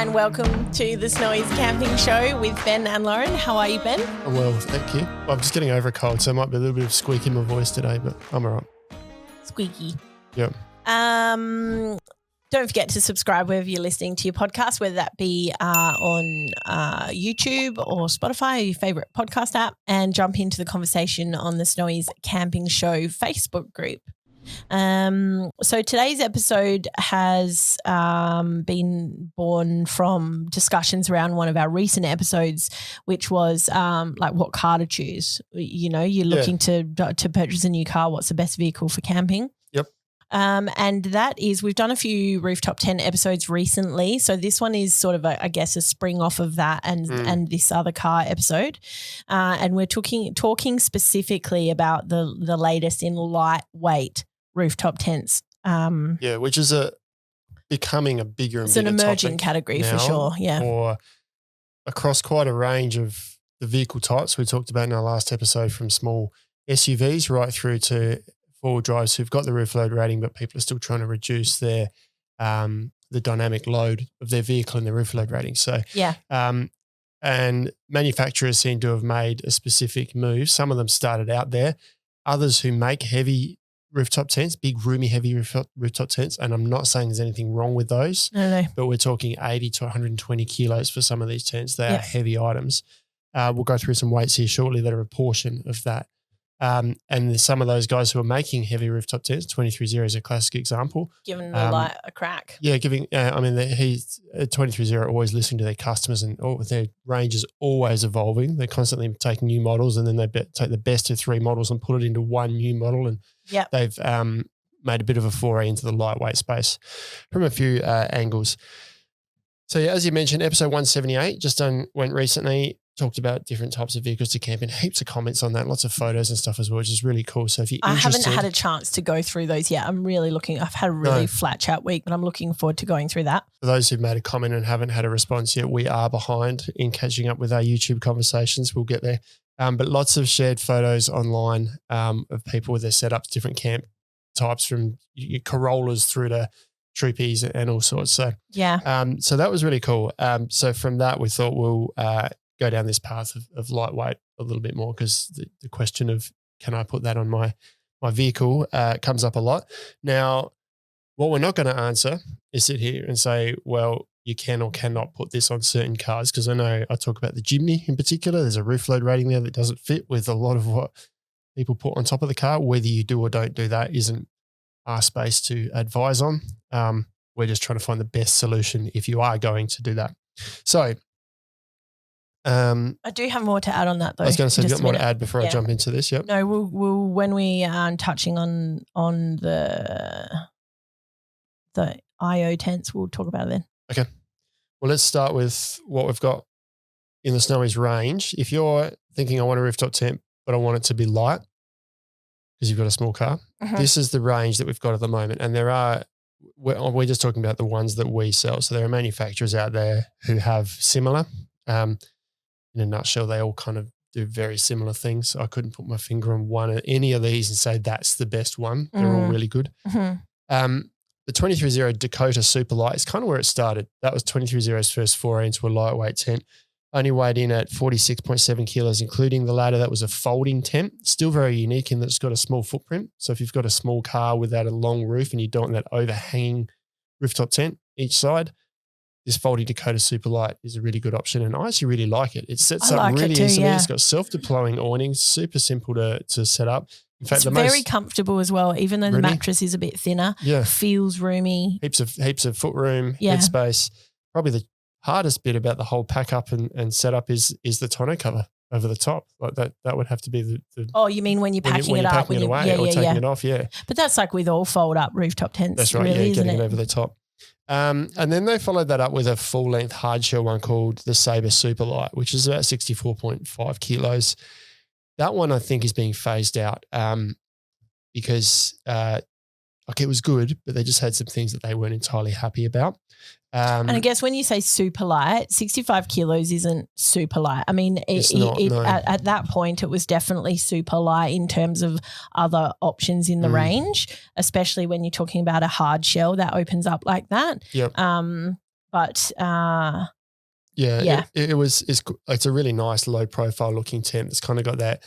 and welcome to the Snowy's Camping Show with Ben and Lauren. How are you, Ben? I'm well, thank you. I'm just getting over a cold, so there might be a little bit of squeak in my voice today, but I'm all right. Squeaky. Yep. Don't forget to subscribe wherever you're listening to your podcast, whether that be on YouTube or Spotify or your favourite podcast app, and jump into the conversation on the Snowy's Camping Show Facebook group. So today's episode has been born from discussions around one of our recent episodes, which was like what car to choose. You know, you're looking to purchase a new car. What's the best vehicle for camping? Yep. And that is, we've done a few Rooftop 10 episodes recently. So this one is sort of, I guess, a spring off of that and this other car episode. And we're talking specifically about the latest in lightweight rooftop tents. Which is becoming a bigger and it's bigger an emerging topic category now, for sure. Yeah. Or across quite a range of the vehicle types we talked about in our last episode, from small SUVs right through to four-wheel drives who've got the roof load rating, but people are still trying to reduce their the dynamic load of their vehicle and the roof load rating. So and manufacturers seem to have made a specific move. Some of them started out there. Others who make heavy rooftop tents, big, roomy, heavy rooftop tents, and I'm not saying there's anything wrong with those, No. but we're talking 80 to 120 kilos for some of these tents. They are heavy items. We'll go through some weights here shortly that are a portion of that. And some of those guys who are making heavy rooftop tents, 230 is a classic example. Giving the light a crack. Yeah, he's 230 always listening to their customers, and their range is always evolving. They're constantly taking new models, and then they take the best of three models and put it into one new model. And they've made a bit of a foray into the lightweight space from a few angles. So as you mentioned, episode 178 went recently. Talked about different types of vehicles to camp in. Heaps of comments on that, lots of photos and stuff as well, which is really cool. So if you're interested, I haven't had a chance to go through those yet. I've had a really flat chat week, but I'm looking forward to going through that. For those who've made a comment and haven't had a response yet, we are behind in catching up with our YouTube conversations. We'll get there. But lots of shared photos online of people with their setups, different camp types, from Corollas through to Troopies and all sorts. So so that was really cool. So from that, we thought we'll go down this path of lightweight a little bit more, because the question of can I put that on my vehicle comes up a lot. Now, what we're not going to answer is sit here and say, well, you can or cannot put this on certain cars, because I know I talk about the Jimny in particular. There's a roof load rating there that doesn't fit with a lot of what people put on top of the car. Whether you do or don't do that isn't our space to advise on. We're just trying to find the best solution if you are going to do that. So I do have more to add on that, though. I was going to say, you've got more to add before I jump into this. Yep. No, we'll when we are touching on the IO tents, we'll talk about it then. Okay. Well, let's start with what we've got in the Snowy's range. If you're thinking I want a rooftop tent, but I want it to be light because you've got a small car, this is the range that we've got at the moment. And we're just talking about the ones that we sell. So there are manufacturers out there who have similar. In a nutshell, they all kind of do very similar things. I couldn't put my finger on any of these and say that's the best one. They're all really good. The 230 Dakota Super Lite is kind of where it started. That was 230's first foray into a lightweight tent. Only weighed in at 46.7 kilos, including the ladder. That was a folding tent. Still very unique in that it's got a small footprint. So if you've got a small car without a long roof and you don't want that overhanging rooftop tent each side, this folding Dakota Super Lite is a really good option, and I actually really like it. It sets up really easily. It's got self-deploying awnings, super simple to set up. In fact, it's very comfortable as well, even though the mattress is a bit thinner. Yeah, feels roomy. Heaps of foot room, head space. Probably the hardest bit about the whole pack up and setup is the tonneau cover over the top. Like that would have to be the. Oh, you mean when you're packing it up, when you're packing it away or taking it off? Yeah, but that's like with all fold up rooftop tents. That's right. Really, getting it over the top. And then they followed that up with a full-length hardshell one called the Saber Super Lite, which is about 64.5 kilos. That one I think is being phased out because it was good, but they just had some things that they weren't entirely happy about. And I guess when you say super light, 65 kilos isn't super light. I mean, at that point, it was definitely super light in terms of other options in the range, especially when you're talking about a hard shell that opens up like that. Yep. But Yeah. It's a really nice low profile looking tent. It's kind of got that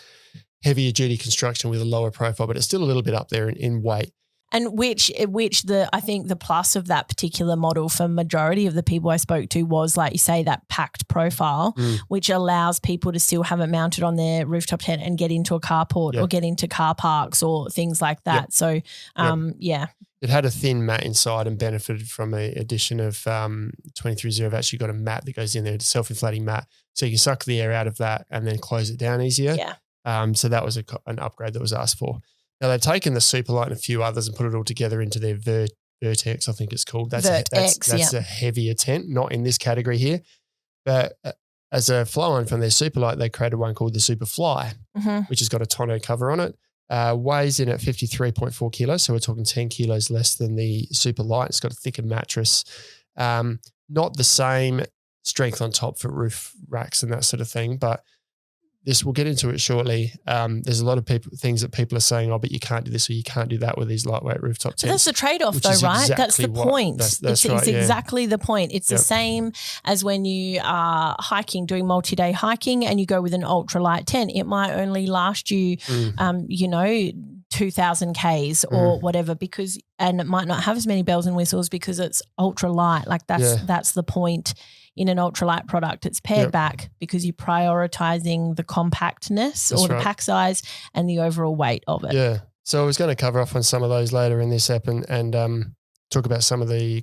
heavier duty construction with a lower profile, but it's still a little bit up there in weight. And which I think the plus of that particular model for majority of the people I spoke to was, like you say, that packed profile, which allows people to still have it mounted on their rooftop tent and get into a carport or get into car parks or things like that. Yep. So, yeah. It had a thin mat inside and benefited from an addition of 23.0. I've actually got a mat that goes in there, a self-inflating mat. So you can suck the air out of that and then close it down easier. Yeah. So that was an upgrade that was asked for. Now, they've taken the Super Lite and a few others and put it all together into their Vertex, I think it's called. That's a heavier tent, not in this category here. But as a flow-on from their Super Lite, they created one called the Super Fly, which has got a tonneau cover on it. Weighs in at 53.4 kilos, so we're talking 10 kilos less than the Super Lite. It's got a thicker mattress. Not the same strength on top for roof racks and that sort of thing, but we'll get into it shortly. There's a lot of things that people are saying, but you can't do this or you can't do that with these lightweight rooftop tents. So that's the trade-off though, right? That's the point. That's it's exactly the point. It's the same as when you are hiking, doing multi-day hiking and you go with an ultralight tent. It might only last you, 2,000 Ks or whatever and it might not have as many bells and whistles because it's ultralight. Like that's the point. In an ultralight product, it's pared back because you're prioritizing the compactness or the pack size and the overall weight of it. Yeah. So I was going to cover off on some of those later in this ep and talk about some of the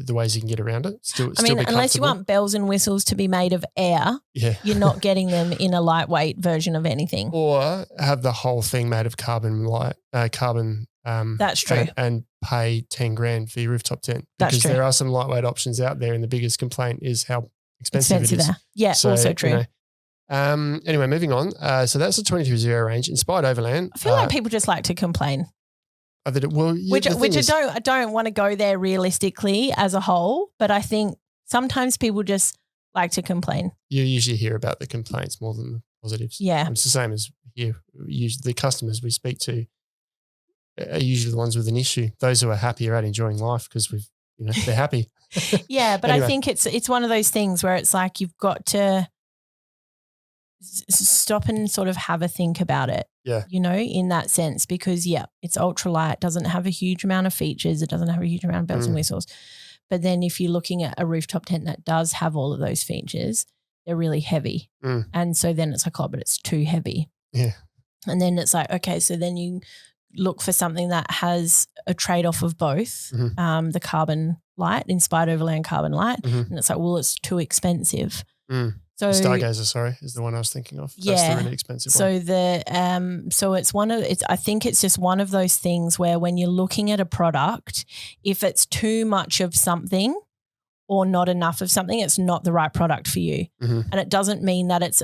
ways you can get around it. Unless you want bells and whistles to be made of air, you're not getting them in a lightweight version of anything. Or have the whole thing made of carbon. That's true. And pay 10 grand for your rooftop tent because there are some lightweight options out there, and the biggest complaint is how expensive it is. Yeah, so, also true. Anyway, moving on. So that's the 23.0 range. Inspired Overland. I feel like people just like to complain. Which I don't want to go there realistically as a whole, but I think sometimes people just like to complain. You usually hear about the complaints more than the positives. Yeah. It's the same as you. Usually the customers we speak to are usually the ones with an issue. Those who are happy are out enjoying life because they're happy. Yeah, but anyway. I think it's one of those things where it's like you've got to stop and sort of have a think about it. Yeah. In that sense, because it's ultralight, doesn't have a huge amount of features, it doesn't have a huge amount of bells and whistles. But then if you're looking at a rooftop tent that does have all of those features, they're really heavy. And so then it's like, but it's too heavy. Yeah. And then it's like, okay, so then you look for something that has a trade-off of both, the Carbonlite, Inspired Overland Carbonlite, and it's like, well, it's too expensive. So Stargazer, is the one I was thinking of. That's the really expensive one. So I think it's just one of those things where when you're looking at a product, if it's too much of something or not enough of something, it's not the right product for you. And it doesn't mean that it's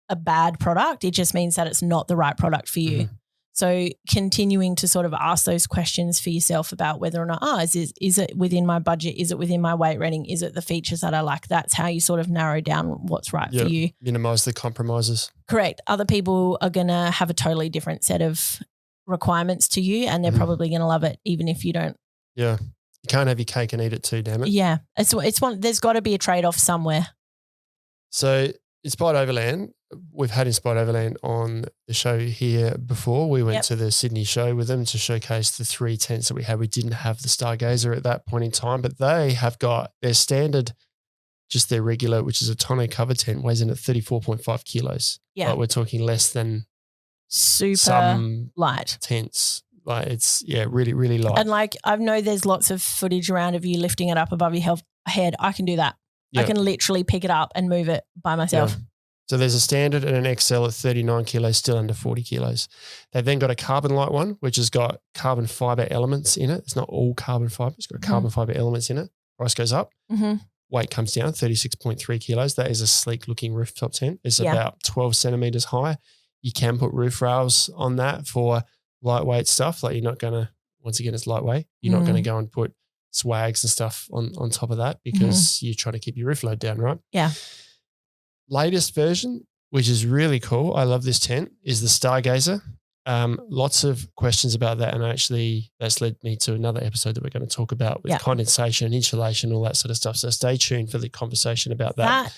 a bad product. It just means that it's not the right product for you. So continuing to sort of ask those questions for yourself about whether or not, is it within my budget? Is it within my weight rating? Is it the features that I like? That's how you sort of narrow down what's right for you. Minimize the compromises. Correct. Other people are going to have a totally different set of requirements to you and they're probably going to love it even if you don't. Yeah. You can't have your cake and eat it too, damn it. Yeah. It's one. There's got to be a trade-off somewhere. So Inspired Overland, we've had Inspired Overland on the show here before. We went to the Sydney show with them to showcase the 3 tents that we had. We didn't have the Stargazer at that point in time, but they have got their standard, just their regular, which is a tonneau cover tent, weighs in at 34.5 kilos. Yeah. Like we're talking less than Super light tents. Like it's, really, really light. And like I know there's lots of footage around of you lifting it up above your head. I can do that. I can literally pick it up and move it by myself. Yeah. So there's a standard and an XL at 39 kilos, still under 40 kilos. They've then got a Carbonlite one, which has got carbon fibre elements in it. It's not all carbon fibre. It's got carbon fibre elements in it. Price goes up. Weight comes down, 36.3 kilos. That is a sleek looking rooftop tent. It's about 12 centimetres high. You can put roof rails on that for lightweight stuff. Like you're not going to, once again, it's lightweight. You're not going to go and put swags and stuff on top of that because you're trying to keep your roof load down, right? Yeah. Latest version, which is really cool, I love this tent, is the Stargazer. Lots of questions about that, and actually that's led me to another episode that we're going to talk about with condensation, insulation, all that sort of stuff. So stay tuned for the conversation about that. That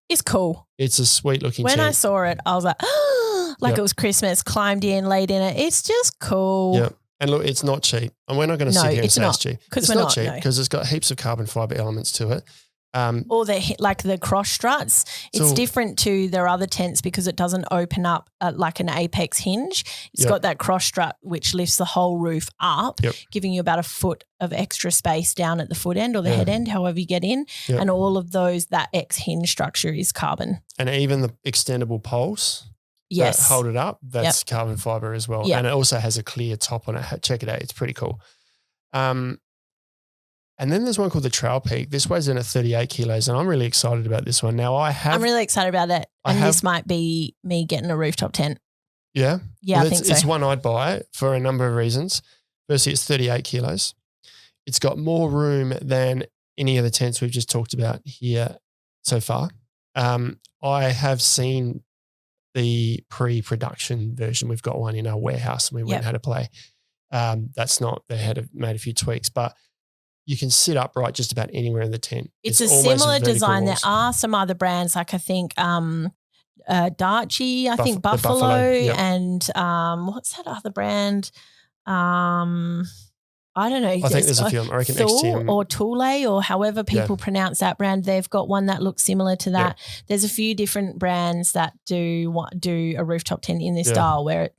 is cool. It's a sweet looking When tent. I saw it, I was like, it was Christmas, climbed in, laid in it. It's just cool. Yeah. And look, it's not cheap. And we're not going to sit here and say it's cheap. It's not cheap because it's got heaps of carbon fibre elements to it. Or the cross struts. It's different to their other tents because it doesn't open up like an apex hinge. It's got that cross strut which lifts the whole roof up, giving you about a foot of extra space down at the foot end or the head end, however you get in. And all of those, that X hinge structure is carbon. And even the extendable poles that hold it up, that's carbon fibre as well. And it also has a clear top on it. Check it out. It's pretty cool. And then there's one called the Trailpeak. This weighs in at 38 kilos, and I'm really excited about this one. Now I'm really excited about that, this might be me getting a rooftop tent. Yeah? Yeah, well, I think so. It's one I'd buy for a number of reasons. Firstly, it's 38 kilos. It's got more room than any of the tents we've just talked about here so far. I have seen the pre-production version. We've got one in our warehouse and we went and had a play. That's not, they had made a few tweaks, but you can sit upright just about anywhere in the tent. It's a similar design. There are some other brands, like I think Darche, I think Buffalo and what's that other brand? I don't know. I think there's a few of them. I reckon XTM. Or Thule or however people pronounce that brand. They've got one that looks similar to that. There's a few different brands that do a rooftop tent in this style where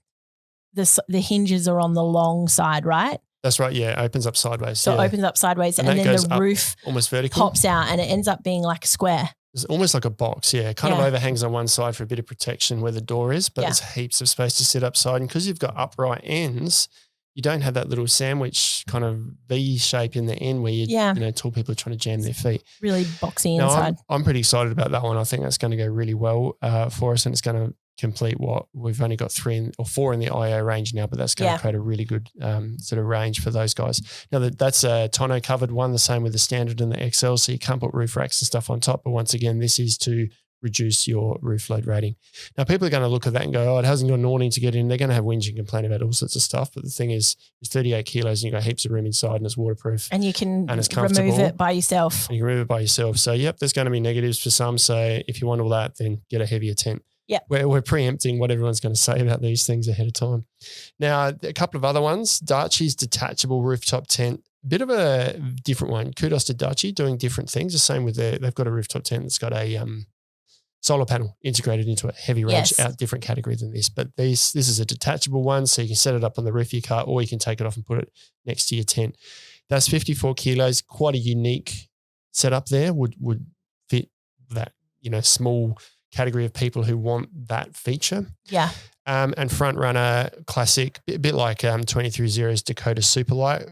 the hinges are on the long side, right? That's right, yeah. It opens up sideways. So it opens up sideways and then the roof almost vertical pops out and it ends up being like a square. It's almost like a box, yeah. It kind of overhangs on one side for a bit of protection where the door is, but there's heaps of space to sit upside. And because you've got upright ends, you don't have that little sandwich kind of V shape in the end where tall people are trying to jam their feet. Really boxy inside. I'm pretty excited about that one. I think that's going to go really well for us, and it's going to complete what we've only got 3 or 4 in the IO range now, but that's going to create a really good sort of range for those guys. Now that's a tonneau covered one, the same with the standard and the XL, so you can't put roof racks and stuff on top. But once again, this is to reduce your roof load rating. Now people are going to look at that and go, oh, it hasn't got an awning to get in. They're going to have whinge and complain about all sorts of stuff. But the thing is, it's 38 kilos and you've got heaps of room inside and it's waterproof. And you can remove it by yourself. And you can remove it by yourself. So there's going to be negatives for some. So if you want all that, then get a heavier tent. Yeah, we're preempting what everyone's going to say about these things ahead of time. Now, a couple of other ones. Darche's detachable rooftop tent, bit of a different one. Kudos to Darche, doing different things. The same with they've got a rooftop tent that's got a solar panel integrated into it, heavy range, out different category than this. But this is a detachable one, so you can set it up on the roof of your car, or you can take it off and put it next to your tent. That's 54 kilos. Quite a unique setup there. Would fit that small category of people who want that feature. Yeah. And front runner classic, a bit like 23Zero's Dakota Super Lite,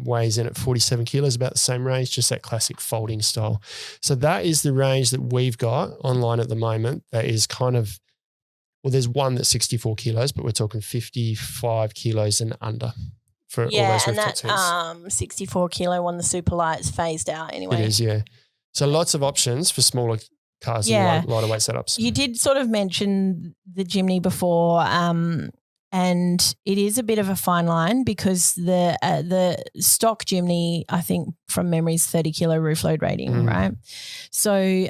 weighs in at 47 kilos, about the same range, just that classic folding style. So that is the range that we've got online at the moment. That is kind of, well, there's one that's 64 kilos, but we're talking 55 kilos and under for all those rooftop tents. And that 64 kilo one, the Super Lite, is phased out anyway. It is, yeah. So lots of options for smaller cars and lighter weight setups. You did sort of mention the Jimny before, and it is a bit of a fine line because the stock Jimny, I think from memory, is 30 kilo roof load rating, right? So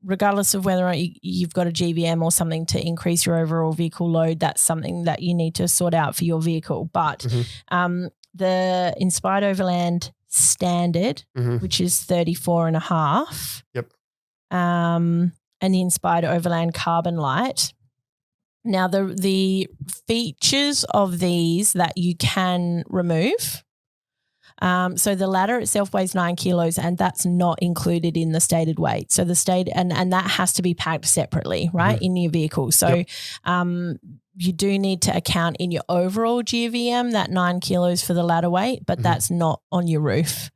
regardless of whether or not you've got a GVM or something to increase your overall vehicle load, that's something that you need to sort out for your vehicle. But the Inspired Overland Standard, which is 34.5. Yep. And the Inspired Overland Carbonlite. Now, the features of these that you can remove. So the ladder itself weighs 9 kilos, and that's not included in the stated weight. So and that has to be packed separately, right, in your vehicle. So you do need to account in your overall GVM that 9 kilos for the ladder weight, but that's not on your roof.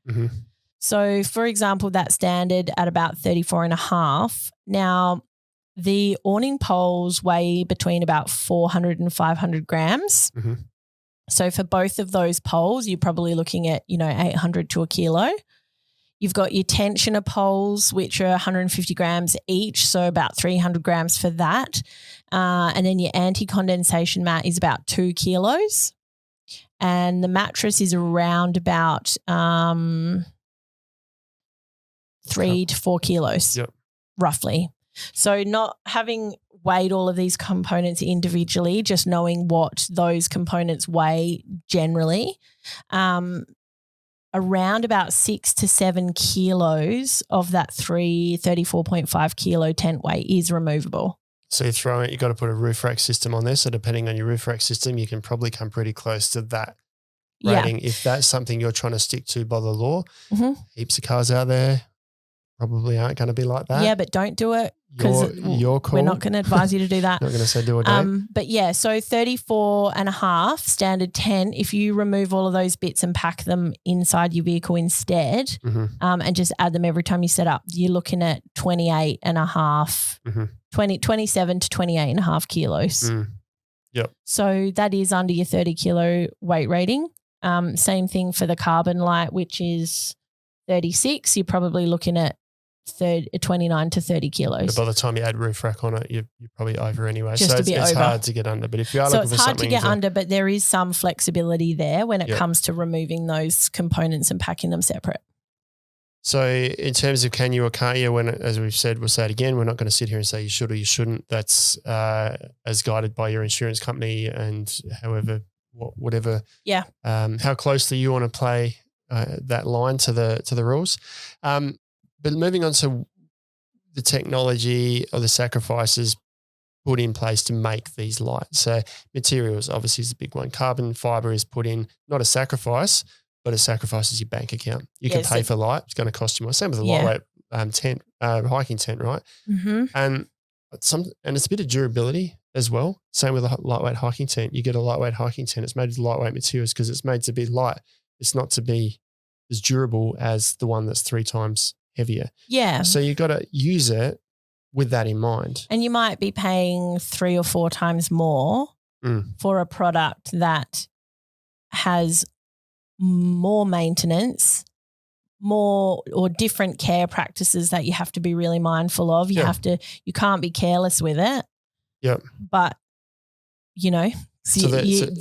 So, for example, that standard at about 34.5. Now, the awning poles weigh between about 400 and 500 grams. So, for both of those poles, you're probably looking at, 800 to a kilo. You've got your tensioner poles, which are 150 grams each, so about 300 grams for that. And then your anti-condensation mat is about 2 kilos. And the mattress is around about 3 to 4 kilos, roughly. So not having weighed all of these components individually, just knowing what those components weigh generally, around about 6 to 7 kilos of that 34.5 kilo tent weight is removable. So you've got to put a roof rack system on there. So depending on your roof rack system, you can probably come pretty close to that rating. If that's something you're trying to stick to by the law, heaps of cars out there probably aren't going to be like that. Yeah, but don't do it because you're cool. We're not going to advise you to do that. Not going to say do or don't. But yeah, so 34.5 standard tent, if you remove all of those bits and pack them inside your vehicle instead and just add them every time you set up, you're looking at 28.5, 27 to 28.5 kilos. Yep. So that is under your 30 kilo weight rating. Same thing for the Carbonlite, which is 36. You're probably looking at 29 to 30 kilos. But by the time you add roof rack on it, you're probably over anyway. Just so it's over. Hard to get under. But if you are looking for something. So it's hard to get under, but there is some flexibility there when it comes to removing those components and packing them separate. So in terms of can you or can't you, as we've said, we'll say it again, we're not going to sit here and say you should or you shouldn't. That's as guided by your insurance company and whatever. Yeah. How closely you want to play that line to the rules. But moving on to the technology or the sacrifices put in place to make these lights. So materials obviously is a big one. Carbon fibre is put in, not a sacrifice, but a sacrifice is your bank account. You can pay for light. It's going to cost you more. Same with a lightweight tent, hiking tent, right? And it's a bit of durability as well. Same with a lightweight hiking tent. You get a lightweight hiking tent. It's made of lightweight materials because it's made to be light. It's not to be as durable as the one that's 3 times heavier. Yeah. So you got to use it with that in mind. And you might be paying 3 or 4 times more for a product that has more maintenance, more or different care practices that you have to be really mindful of. You can't be careless with it. Yep. But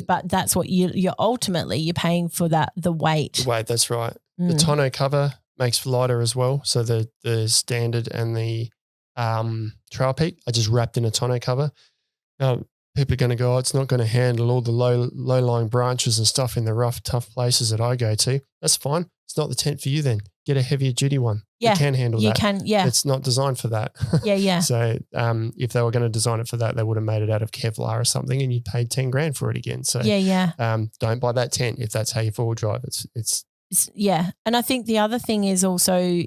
but that's what you're ultimately you're paying for the weight. The weight, that's right. The tonneau cover makes lighter as well. So the standard and the Trailpeak are just wrapped in a tonneau cover. Now people are going to go, it's not going to handle all the low-lying branches and stuff in the rough, tough places that I go to. That's fine. It's not the tent for you then. Get a heavier duty one. Yeah. You can handle that. You can, yeah. It's not designed for that. Yeah. So if they were going to design it for that, they would have made it out of Kevlar or something and you paid 10 grand for it again. So don't buy that tent if that's how you forward drive. It's and I think the other thing is also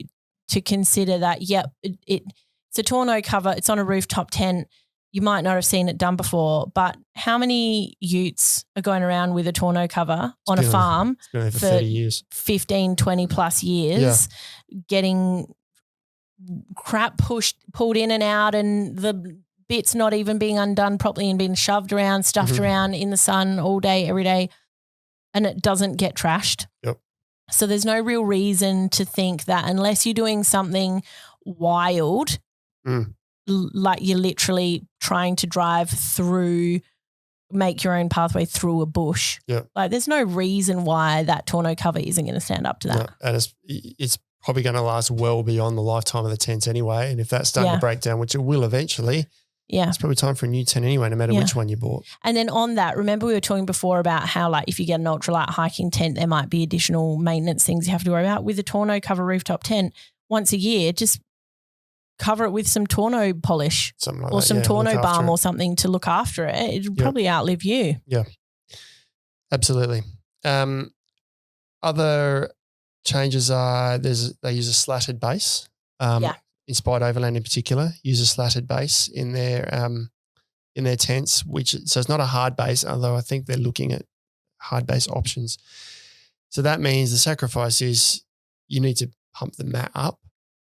to consider that, it's a tonneau cover. It's on a rooftop tent. You might not have seen it done before, but how many utes are going around with a tonneau cover on a farm it's been there for 30 years, 15, 20 plus years, getting crap pulled in and out and the bits not even being undone properly and being shoved around, stuffed around in the sun all day, every day, and it doesn't get trashed. Yep. So there's no real reason to think that unless you're doing something wild, like you're literally trying to make your own pathway through a bush. Yeah. Like there's no reason why that tonneau cover isn't going to stand up to that. No, and it's probably going to last well beyond the lifetime of the tent anyway. And if that's starting to break down, which it will eventually, it's probably time for a new tent anyway, no matter which one you bought. And then on that, remember we were talking before about how like if you get an ultralight hiking tent, there might be additional maintenance things you have to worry about. With a tonneau cover rooftop tent, once a year, just cover it with some tonneau polish or some tonneau balm or something to look after it. It'll probably outlive you. Yeah, absolutely. Other changes are they use a slatted base. Inspired Overland in particular use a slatted base in their tents, so it's not a hard base, although I think they're looking at hard base options. So that means the sacrifice is you need to pump the mat up.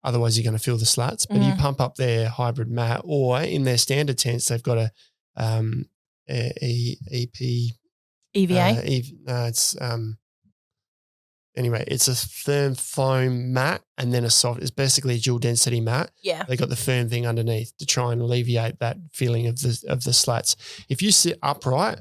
Otherwise, you're going to feel the slats. But you pump up their hybrid mat, or in their standard tents, they've got a EP EVA. It's Anyway, it's a firm foam mat and then a soft. It's basically a dual density mat. Yeah. They got the firm thing underneath to try and alleviate that feeling of the slats. If you sit upright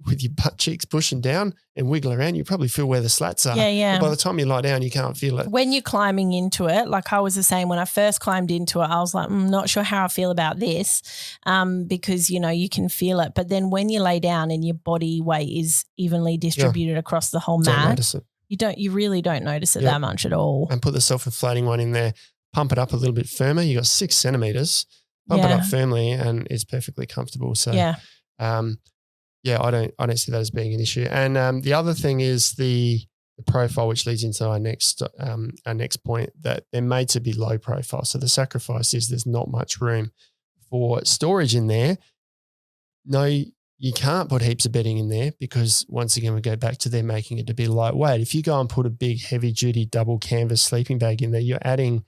with your butt cheeks pushing down and wiggle around, you probably feel where the slats are. Yeah. But by the time you lie down, you can't feel it. When you're climbing into it, like I was the same when I first climbed into it, I was like, not sure how I feel about this because, you can feel it. But then when you lay down and your body weight is evenly distributed across the whole Don't mat, notice it. you really don't notice it that much at all. And put the self-inflating one in there, pump it up a little bit firmer. You got 6 centimeters, pump it up firmly and it's perfectly comfortable. So, I don't see that as being an issue. And the other thing is the profile, which leads into our next point, that they're made to be low profile. So the sacrifice is there's not much room for storage in there. No, you can't put heaps of bedding in there because once again, we go back to them making it to be lightweight. If you go and put a big heavy duty double canvas sleeping bag in there, you're adding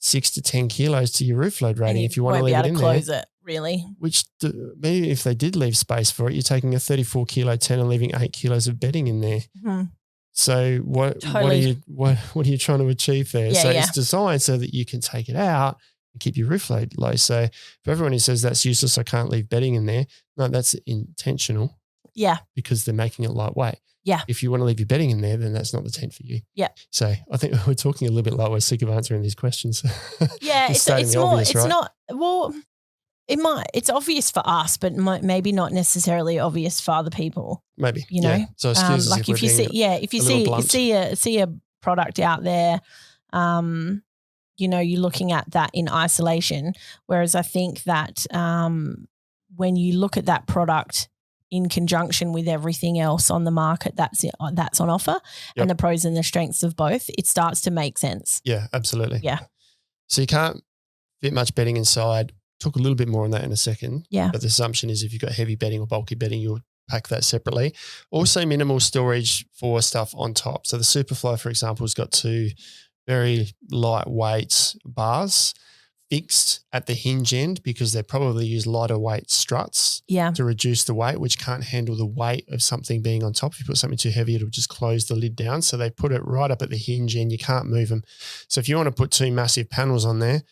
6 to 10 kilos to your roof load rating if you want to leave it in there. Close it, really. Which maybe if they did leave space for it, you're taking a 34 kilo tent and leaving 8 kilos of bedding in there. Mm-hmm. So what are you trying to achieve there? It's designed so that you can take it out and keep your roof load low. So for everyone who says that's useless, I can't leave bedding in there. No, that's intentional. Yeah. Because they're making it lightweight. Yeah. If you want to leave your bedding in there, then that's not the tent for you. Yeah. So I think we're talking a little bit like we're sick of answering these questions. Yeah. it's more, obvious, it's right? Not, well, it's obvious for us, but maybe not necessarily obvious for other people. Maybe. Yeah. So excuse like if you see a product out there, you're looking at that in isolation. Whereas I think that when you look at that product in conjunction with everything else on the market that's on offer and the pros and the strengths of both, it starts to make sense. Yeah, absolutely. Yeah. So you can't fit much bedding inside. Talk a little bit more on that in a second. Yeah. But the assumption is if you've got heavy bedding or bulky bedding, you'll pack that separately. Also minimal storage for stuff on top. So the Superfly, for example, has got 2 very lightweight bars fixed at the hinge end because they probably use lighter weight struts to reduce the weight, which can't handle the weight of something being on top. If you put something too heavy, it'll just close the lid down. So they put it right up at the hinge end. You can't move them. So if you want to put 2 massive panels on there,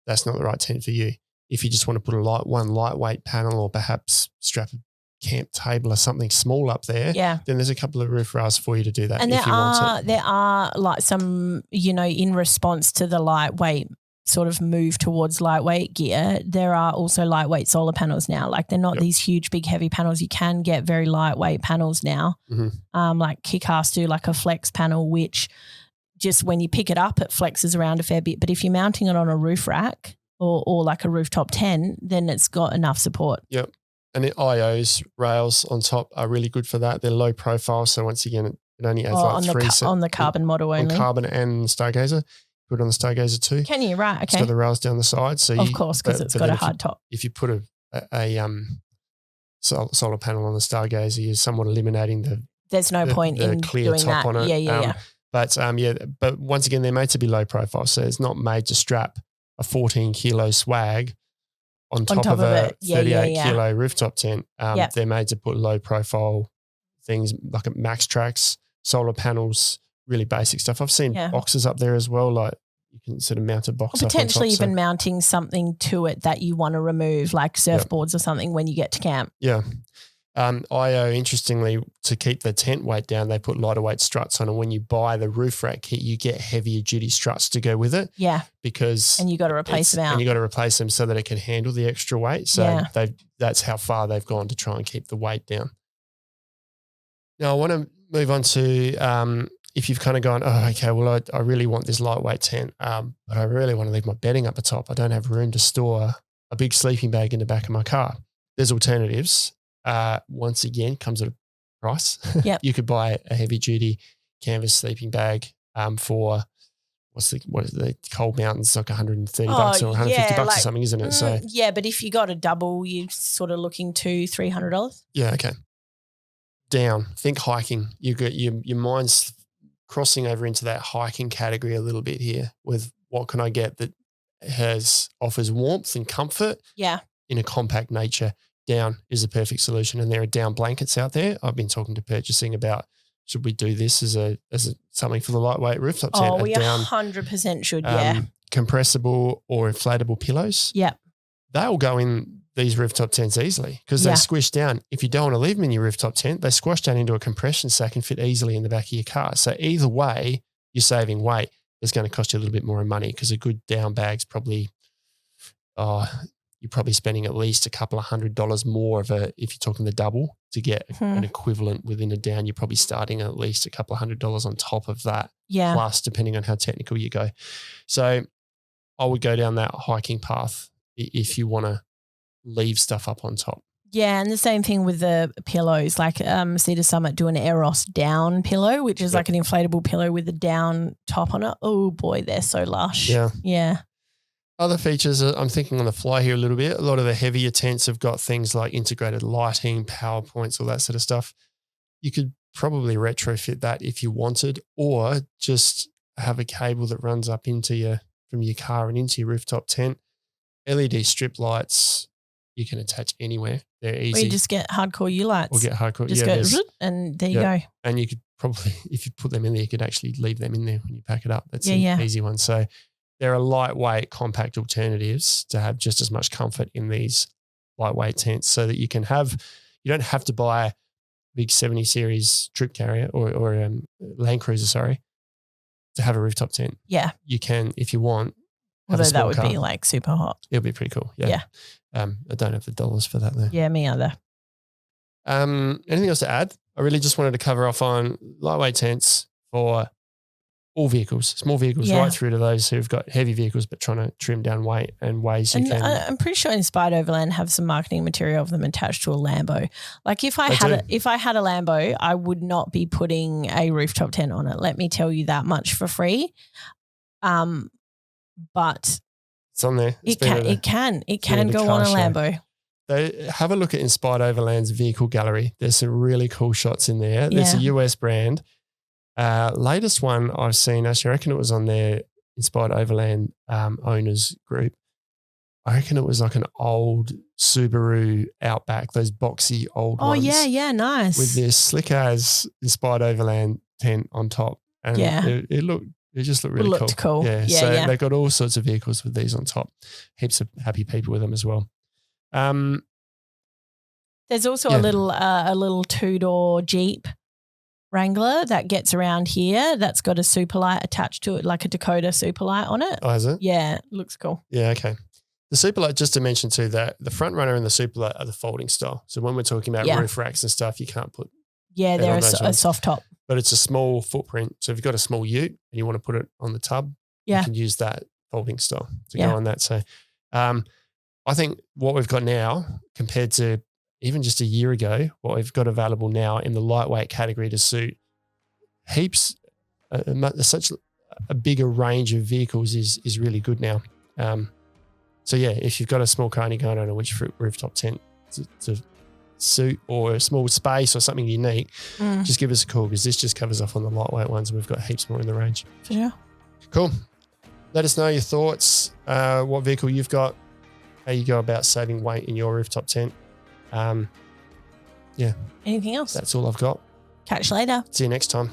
that's not the right tent for you. If you just want to put one lightweight panel or perhaps strap a camp table or something small up there, then there's a couple of roof rails for you to do that. And there are like some, in response to the lightweight sort of move towards lightweight gear, there are also lightweight solar panels now. Like they're not these huge, big, heavy panels. You can get very lightweight panels now. Mm-hmm. Like Kick-Ass do like a flex panel, which just when you pick it up, it flexes around a fair bit. But if you're mounting it on a roof rack or like a rooftop tent, then it's got enough support. Yep. And the IOs rails on top are really good for that. They're low profile. So once again, it only adds on the carbon model only. On carbon and Stargazer. Put it on the Stargazer too. Can you? Right. Okay. It's got the rails down the side. So of course, because it's got a hard top. If you put a solar panel on the Stargazer, you're somewhat eliminating there's no point in clear doing top that. on it. Yeah. But once again, they're made to be low profile. So it's not made to strap a 14 kilo swag on top of a 38 kilo rooftop tent. They're made to put low profile things like Max Tracks, solar panels, really basic stuff. I've seen boxes up there as well. Like you can sort of mount a box or potentially up on top, even mounting something to it that you want to remove, like surfboards or something when you get to camp. Yeah. IO, interestingly, to keep the tent weight down, they put lighter weight struts on, and when you buy the roof rack kit, you get heavier duty struts to go with it. Yeah, and you got to replace them out, and you got to replace them so that it can handle the extra weight. So that's how far they've gone to try and keep the weight down. Now I want to move on to if you've kind of gone, oh, okay, well I really want this lightweight tent, but I really want to leave my bedding up the top. I don't have room to store a big sleeping bag in the back of my car. There's alternatives. Once again, comes at a price. Yep. You could buy a heavy duty canvas sleeping bag for what is the Cold Mountains, like $130 or $150 or something, isn't it? So yeah, but if you got a double, you're sort of looking $200-$300. Yeah, okay. Down. Think hiking. You got your mind's crossing over into that hiking category a little bit here with what can I get that offers warmth and comfort in a compact nature. Down is a perfect solution, and there are down blankets out there. I've been talking to purchasing about should we do this as something for the lightweight rooftop tent? Oh, we 100% should, Compressible or inflatable pillows. Yeah. They'll go in these rooftop tents easily because they squish down. If you don't want to leave them in your rooftop tent, they squash down into a compression sack and fit easily in the back of your car. So either way, you're saving weight. It's going to cost you a little bit more money because a good down bag's probably, you're probably spending at least a couple of $100 more if you're talking the double to get an equivalent within a down. You're probably starting at least a couple of $100 on top of that. Yeah. Plus, depending on how technical you go. So I would go down that hiking path if you want to leave stuff up on top. Yeah, and the same thing with the pillows. Like Cedar Summit do an Eros down pillow, which is like an inflatable pillow with a down top on it. Oh boy, they're so lush. Yeah. Yeah. Other features, I'm thinking on the fly here a little bit. A lot of the heavier tents have got things like integrated lighting, power points, all that sort of stuff. You could probably retrofit that if you wanted, or just have a cable that runs up from your car and into your rooftop tent. LED strip lights you can attach anywhere. They're easy. Or you just get hardcore U-lights. Or get hardcore. Just go zip, and there you go. And you could probably, if you put them in there, you could actually leave them in there when you pack it up. That's an easy one. So there are lightweight, compact alternatives to have just as much comfort in these lightweight tents so that you don't have to buy a big 70 series trip carrier or Land Cruiser, to have a rooftop tent. Yeah. You can, if you want. Although that would be like super hot. It'll be pretty cool. Yeah. I don't have the dollars for that though. Yeah, me either. Anything else to add? I really just wanted to cover off on lightweight tents for all vehicles, small vehicles, right through to those who've got heavy vehicles but trying to trim down weight and ways you can. I'm pretty sure Inspired Overland have some marketing material of them attached to a Lambo. Like if I had a Lambo, I would not be putting a rooftop tent on it. Let me tell you that much for free. But it's on there. It can go on a Lambo. They have a look at Inspired Overland's vehicle gallery. There's some really cool shots in there. There's a US brand. Latest one I've seen, actually, I reckon it was on their Inspired Overland owners group. I reckon it was like an old Subaru Outback, those boxy old ones. Oh, yeah, nice. With this slick as Inspired Overland tent on top. And it just looked really cool. Yeah. So they got all sorts of vehicles with these on top. Heaps of happy people with them as well. There's also a little 2-door Jeep Wrangler that gets around here that's got a Super Lite attached to it, like a Dakota Super Lite on it. Oh, is it? Yeah, it looks cool. Yeah, okay. The Super Lite, just to mention too, that the front runner and the Super Lite are the folding style. So when we're talking about roof racks and stuff, you can't put they're a soft top. But it's a small footprint. So if you've got a small ute and you want to put it on the tub, you can use that folding style to go on that. So I think what we've got now compared to even just a year ago, what we've got available now in the lightweight category to suit such a bigger range of vehicles is really good now. So if you've got a small car and you don't know which rooftop tent to suit or a small space or something unique, just give us a call because this just covers off on the lightweight ones and we've got heaps more in the range. For sure. Cool. Let us know your thoughts, what vehicle you've got, how you go about saving weight in your rooftop tent. Anything else? That's all I've got. Catch you later. See you next time.